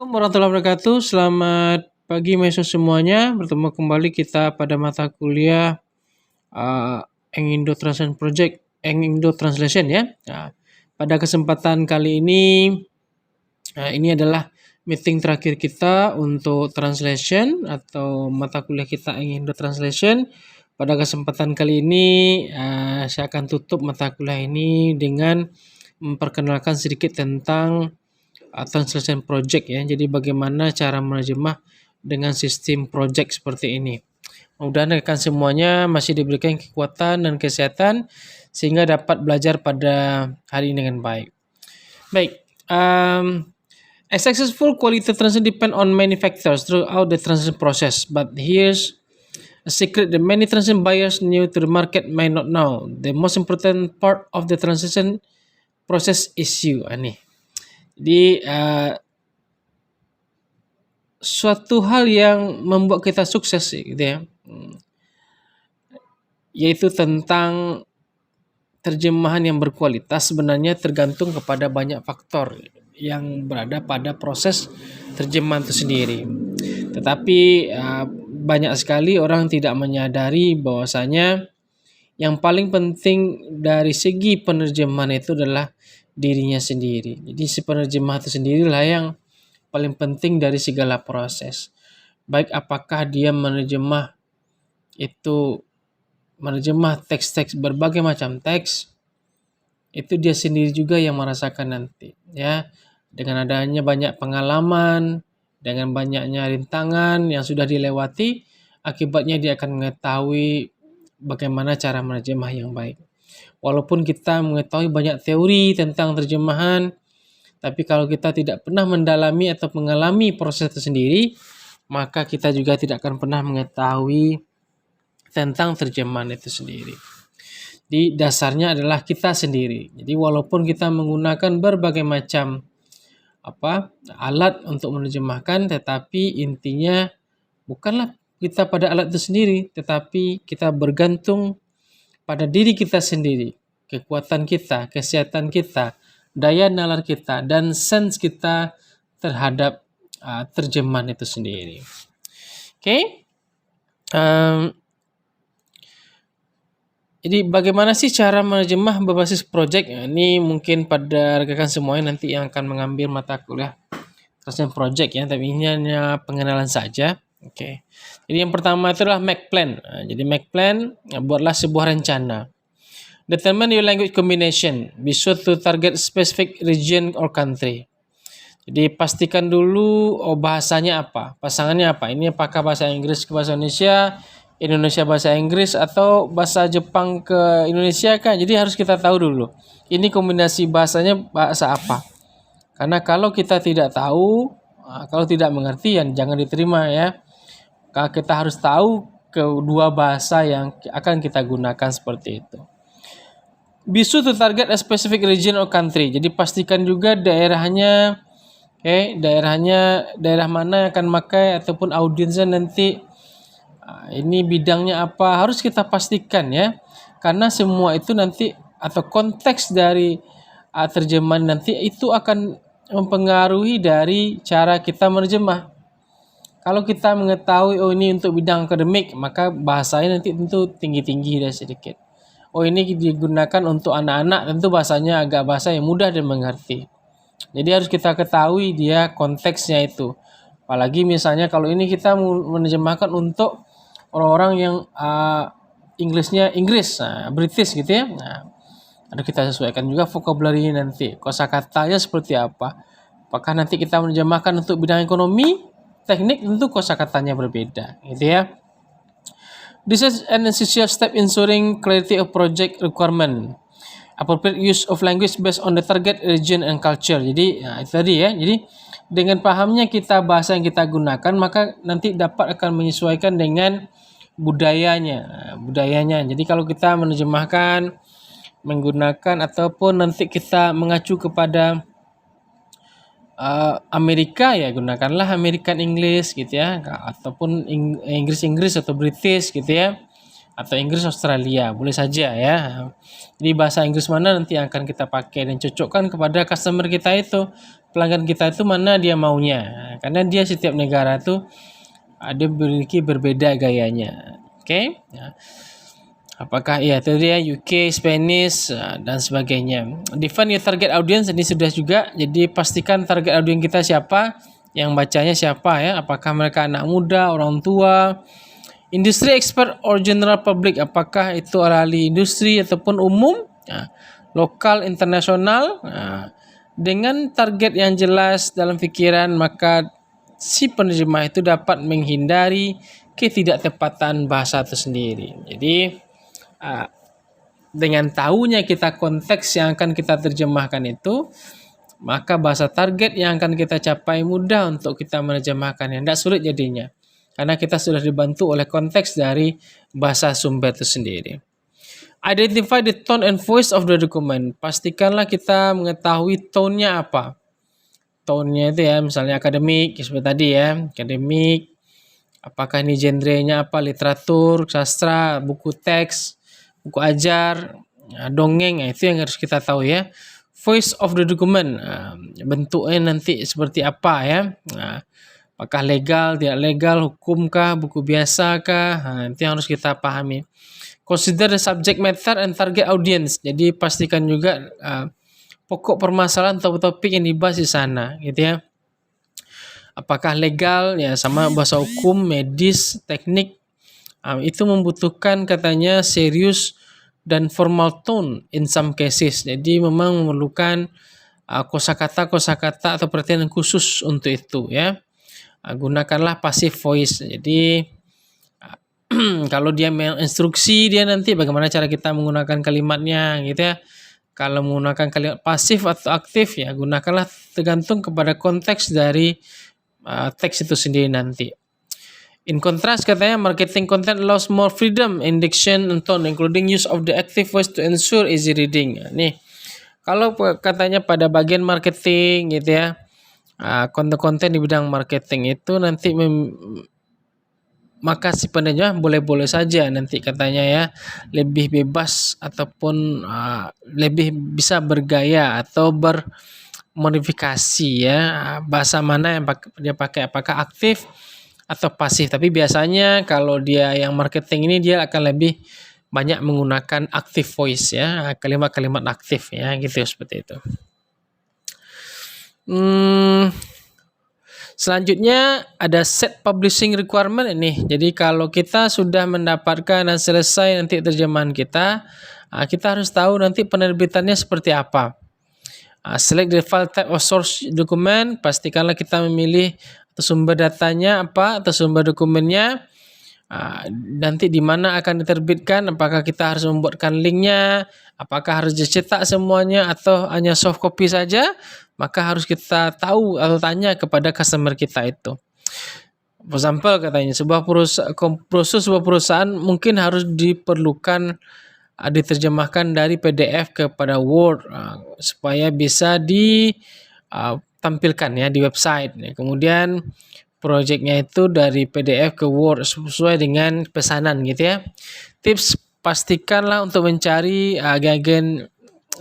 Assalamualaikum warahmatullahi wabarakatuh. Selamat pagi mahasiswa semuanya. Bertemu kembali kita pada mata kuliah Engindo Translation Project, Engindo Translation ya. Nah, pada kesempatan kali ini adalah meeting terakhir kita untuk translation atau mata kuliah kita Engindo Translation. Pada kesempatan kali ini saya akan tutup mata kuliah ini dengan memperkenalkan sedikit tentang translation project ya. Jadi bagaimana cara menerjemah dengan sistem project seperti ini. Mudah-mudahan rekan semuanya masih diberikan kekuatan dan kesehatan sehingga dapat belajar pada hari ini dengan baik. Baik, a successful quality translation depend on many factors throughout the translation process. But here's a secret that many translation buyers new to the market may not know. The most important part of the translation process is you. Nih. Jadi suatu hal yang membuat kita sukses gitu ya, yaitu tentang terjemahan yang berkualitas sebenarnya tergantung kepada banyak faktor yang berada pada proses terjemahan itu sendiri. Tetapi banyak sekali orang tidak menyadari bahwasanya yang paling penting dari segi penerjemahan itu adalah dirinya sendiri. Jadi si penerjemah itu sendirilah yang paling penting dari segala proses. Baik apakah dia menerjemah teks-teks berbagai macam teks, itu dia sendiri juga yang merasakan nanti ya. Dengan adanya banyak pengalaman, dengan banyaknya rintangan yang sudah dilewati, akibatnya dia akan mengetahui bagaimana cara menerjemah yang baik. Walaupun kita mengetahui banyak teori tentang terjemahan, tapi kalau kita tidak pernah mendalami atau mengalami proses itu sendiri, maka kita juga tidak akan pernah mengetahui tentang terjemahan itu sendiri. Di dasarnya adalah kita sendiri. Jadi walaupun kita menggunakan berbagai macam alat untuk menerjemahkan, tetapi intinya bukanlah kita pada alat itu sendiri, tetapi kita bergantung pada diri kita sendiri, kekuatan kita, kesehatan kita, daya nalar kita, dan sense kita terhadap terjemahan itu sendiri. Oke. Jadi bagaimana sih cara menerjemah berbasis project? Ini mungkin pada rekan semuanya nanti yang akan mengambil mata kuliah translation project ya, tapi ini hanya pengenalan saja. Oke. Jadi yang pertama itu adalah make plan. Jadi make plan, buatlah sebuah rencana. Determine your language combination. Be sure to target specific region or country. Jadi pastikan dulu bahasanya apa, pasangannya apa. Ini apakah bahasa Inggris ke bahasa Indonesia, Indonesia bahasa Inggris, atau bahasa Jepang ke Indonesia kan? Jadi harus kita tahu dulu. Ini kombinasi bahasanya bahasa apa. Karena kalau kita tidak tahu, kalau tidak mengerti, ya jangan diterima ya. Kita harus tahu kedua bahasa yang akan kita gunakan seperti itu. Be sure to target a specific region or country. Jadi pastikan juga daerahnya, daerah mana yang akan pakai ataupun audiensnya nanti. Ini bidangnya apa, harus kita pastikan ya. Karena semua itu nanti atau konteks dari terjemahan nanti itu akan mempengaruhi dari cara kita menerjemah. Kalau kita mengetahui ini untuk bidang akademik, maka bahasanya nanti tentu tinggi-tinggi dan sedikit. Ini digunakan untuk anak-anak, tentu bahasanya agak bahasa yang mudah dan mengerti. Jadi harus kita ketahui dia konteksnya itu. Apalagi misalnya kalau ini kita menerjemahkan untuk orang-orang yang Inggrisnya Inggris, British gitu ya. Harus kita sesuaikan juga vocabulary nanti. Kosakatanya seperti apa? Apakah nanti kita menerjemahkan untuk bidang ekonomi, teknik, tentu kosakatanya berbeda, gitu ya. This is an essential step ensuring clarity of project requirement. Appropriate use of language based on the target region and culture. Jadi itu tadi ya. Jadi dengan pahamnya kita bahasa yang kita gunakan, maka nanti dapat akan menyesuaikan dengan budayanya. Jadi kalau kita menerjemahkan menggunakan ataupun nanti kita mengacu kepada Amerika, ya gunakanlah American English gitu ya, ataupun Inggris atau British gitu ya, atau Inggris Australia, boleh saja ya. Jadi bahasa Inggris mana nanti yang akan kita pakai dan cocokkan kepada customer kita itu. pelanggan kita itu mana dia maunya. Karena dia setiap negara tuh ada memiliki berbeda gayanya. Oke? Apakah itu dia UK, Spanish dan sebagainya. Define your target audience ini sudah juga. Jadi pastikan target audience kita siapa, yang bacanya siapa ya. Apakah mereka anak muda, orang tua, industri expert or general public, apakah itu ahli industri ataupun umum, lokal, internasional. Dengan target yang jelas dalam pikiran, maka si penerjemah itu dapat menghindari ketidaktepatan bahasa itu sendiri. Jadi dengan tahunya kita konteks yang akan kita terjemahkan itu, maka bahasa target yang akan kita capai mudah untuk kita menerjemahkannya. Tidak sulit jadinya. Karena kita sudah dibantu oleh konteks dari bahasa sumber itu sendiri. Identify the tone and voice of the document. Pastikanlah kita mengetahui tone-nya apa. Tone-nya itu ya, misalnya akademik, seperti tadi ya, akademik. Apakah ini genrenya apa, literatur, sastra, buku teks, buku ajar, dongeng, itu yang harus kita tahu ya. Voice of the document, bentuknya nanti seperti apa ya. Apakah legal, tidak legal, hukumkah, buku biasakah, itu yang harus kita pahami. Consider the subject matter and target audience. Jadi pastikan juga pokok permasalahan atau topik yang dibahas di sana, gitu ya. Apakah legal, ya sama bahasa hukum, medis, teknik, itu membutuhkan katanya serius dan formal tone in some cases. Jadi memang memerlukan kosakata atau perhatian khusus untuk itu ya. Gunakanlah passive voice. Jadi kalau dia menginstruksi dia nanti bagaimana cara kita menggunakan kalimatnya gitu ya. Kalau menggunakan kalimat pasif atau aktif ya gunakanlah tergantung kepada konteks dari teks itu sendiri nanti. In contrast katanya marketing content allows more freedom in diction and tone including use of the active voice to ensure easy reading. Nih kalau katanya pada bagian marketing gitu ya, konten-konten di bidang marketing itu nanti maka si penerjemah boleh-boleh saja nanti katanya ya lebih bebas ataupun lebih bisa bergaya atau bermodifikasi ya bahasa mana yang dia pakai, apakah aktif atau pasif. Tapi biasanya kalau dia yang marketing ini dia akan lebih banyak menggunakan active voice ya, kalimat-kalimat aktif ya gitu seperti itu. Selanjutnya ada set publishing requirement ini. Jadi kalau kita sudah mendapatkan dan selesai nanti terjemahan kita harus tahu nanti penerbitannya seperti apa. Select the file type of source document. Pastikanlah kita memilih sumber datanya apa atau sumber dokumennya. Nanti di mana akan diterbitkan, apakah kita harus membuatkan linknya, apakah harus dicetak semuanya atau hanya soft copy saja, maka harus kita tahu atau tanya kepada customer kita itu. For example katanya sebuah perusahaan mungkin harus diperlukan diterjemahkan dari PDF kepada Word supaya bisa ditampilkan ya di website. Kemudian projectnya itu dari PDF ke Word sesuai dengan pesanan gitu ya. Tips pastikanlah untuk mencari agen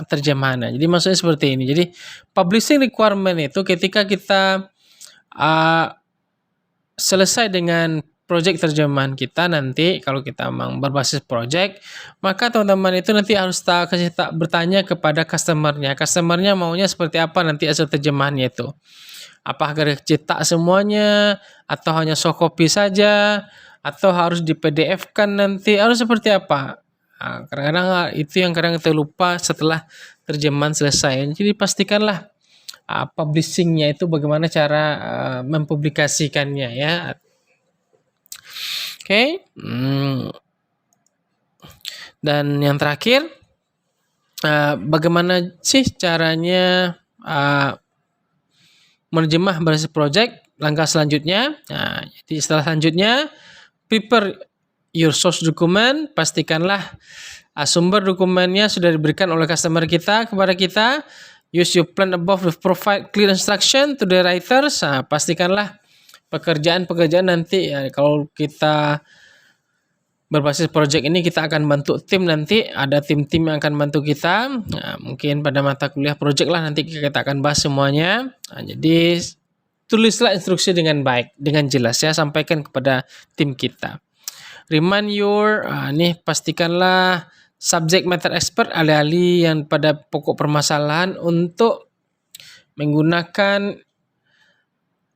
terjemahan. Jadi maksudnya seperti ini. Jadi publishing requirement itu ketika kita selesai dengan project terjemahan kita nanti kalau kita memang berbasis project, maka teman-teman itu nanti harus bertanya kepada customernya. Customernya maunya seperti apa nanti hasil terjemahannya itu. Apakah cetak semuanya atau hanya soft copy saja atau harus di PDF-kan nanti harus seperti apa? Kadang-kadang itu yang kadang kita lupa setelah terjemahan selesai. Jadi pastikanlah publishingnya itu bagaimana cara mempublikasikannya ya. Oke. Dan yang terakhir bagaimana sih caranya menerjemah berbasis project? Langkah selanjutnya, jadi setelah selanjutnya prepare your source document. Pastikanlah sumber dokumennya sudah diberikan oleh customer kita kepada kita. Use your plan above to provide clear instruction to the writers. Pastikanlah pekerjaan nanti ya, kalau kita berbasis project ini kita akan bentuk tim nanti, ada tim-tim yang akan bantu kita. Nah, mungkin pada mata kuliah project lah nanti kita akan bahas semuanya. Nah, jadi tulislah instruksi dengan baik, dengan jelas ya, sampaikan kepada tim kita. Remind your, nih pastikanlah subject matter expert, ahli-ahli yang pada pokok permasalahan untuk menggunakan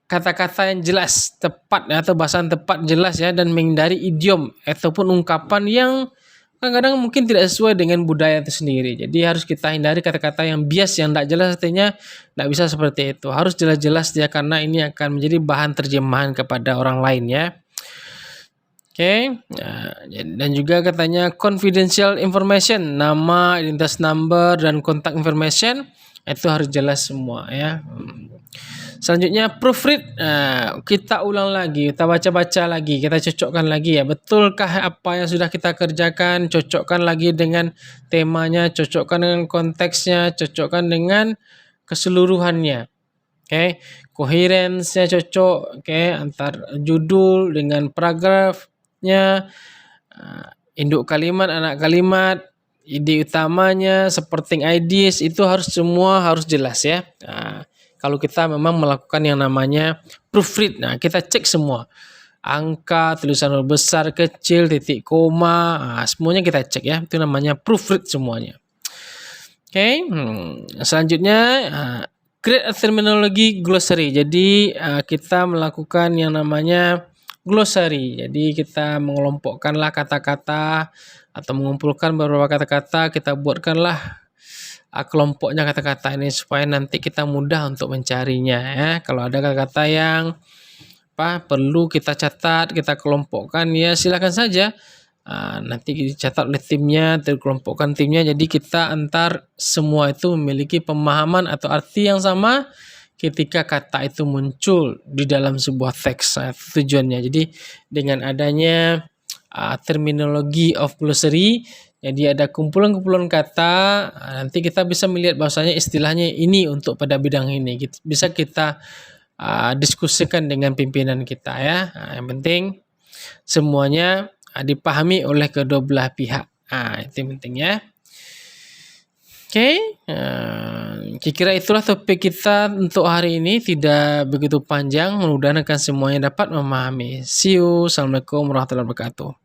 kata-kata yang jelas, tepat ya, atau bahasan tepat jelas ya, dan menghindari idiom ataupun ungkapan yang kadang-kadang mungkin tidak sesuai dengan budaya itu sendiri. Jadi harus kita hindari kata-kata yang bias, yang tidak jelas, artinya tidak bisa seperti itu. Harus jelas-jelas dia, karena ini akan menjadi bahan terjemahan kepada orang lain ya. Oke, dan juga katanya confidential information, nama, identitas number, dan kontak information itu harus jelas semua ya. Selanjutnya proofread, kita ulang lagi, kita baca-baca lagi, kita cocokkan lagi ya, betulkah apa yang sudah kita kerjakan, cocokkan lagi dengan temanya, cocokkan dengan konteksnya, cocokkan dengan keseluruhannya. Oke, coherence-nya cocok, oke, antar judul dengan paragrafnya, induk kalimat, anak kalimat, ide utamanya, supporting ideas, itu semua harus jelas ya. Kalau kita memang melakukan yang namanya proofread, kita cek semua, angka, tulisan huruf besar, kecil, titik koma, semuanya kita cek ya, itu namanya proofread semuanya. Oke, selanjutnya create a terminology glossary. Jadi kita melakukan yang namanya glossary. Jadi kita mengelompokkanlah kata-kata atau mengumpulkan beberapa kata-kata, kita buatkanlah kelompoknya kata-kata ini supaya nanti kita mudah untuk mencarinya ya. Kalau ada kata-kata yang perlu kita catat, kita kelompokkan ya, silakan saja. Nanti dicatat oleh timnya, dikelompokkan timnya, jadi kita antar semua itu memiliki pemahaman atau arti yang sama ketika kata itu muncul di dalam sebuah teks. Tujuannya jadi dengan adanya terminologi of glossary, jadi ada kumpulan-kumpulan kata, nanti kita bisa melihat bahwasanya istilahnya ini untuk pada bidang ini, bisa kita diskusikan dengan pimpinan kita ya. Yang penting semuanya dipahami oleh kedua belah pihak. Itu yang penting ya. Oke, kira-kira itulah topik kita untuk hari ini, tidak begitu panjang, mudah-mudahan akan semuanya dapat memahami. See you, assalamualaikum warahmatullahi wabarakatuh.